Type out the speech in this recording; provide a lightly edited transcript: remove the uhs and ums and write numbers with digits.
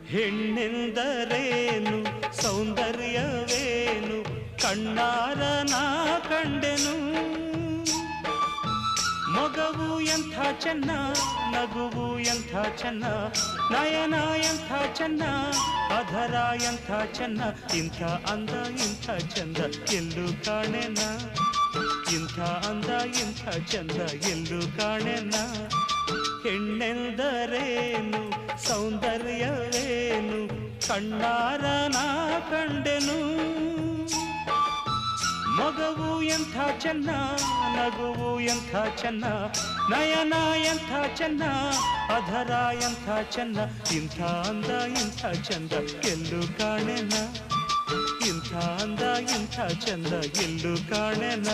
ಹೆಣ್ಣೆಂದರೇನು ಸೌಂದರ್ಯವೇನು ಕಣ್ಣಾರ ನಾ ಕಂಡೆನು. ಮೊಗವು ಎಂಥ ಚೆನ್ನ, ನಗುವು ಎಂಥ ಚೆನ್ನ, ನಯನ ಎಂಥ ಚೆನ್ನ, ಅಧರ ಎಂಥ ಚೆನ್ನ, ಇಂಥ ಅಂದ ಇಂಥ ಚಂದ ಎಲ್ಲೂ ಕಾಣೆನ, ಇಂಥ ಅಂದ ಇಂಥ ಚಂದ ಎಲ್ಲೂ ಕಾಣೆನ. ಹೆಣ್ಣೆಂದರೇನು ಸೌಂದರ್ಯವೇನು ಕಣ್ಣಾರ ನಾ ಕಂಡೆನು. ಮೊಗವು ಎಂಥ ಚೆನ್ನ, ನಗುವು ಎಂಥ ಚೆನ್ನ, ನಯನ ಎಂಥ ಚೆನ್ನ, ಅಧರ ಎಂಥ ಚೆನ್ನ, ಇಂಥ ಅಂದ ಇಂಥ ಚಂದ ಎಲ್ಲೂ ಕಾಣೆನ, ಇಂಥ ಅಂದ ಇಂಥ ಚಂದ ಎಲ್ಲೂ ಕಾಣೆನ.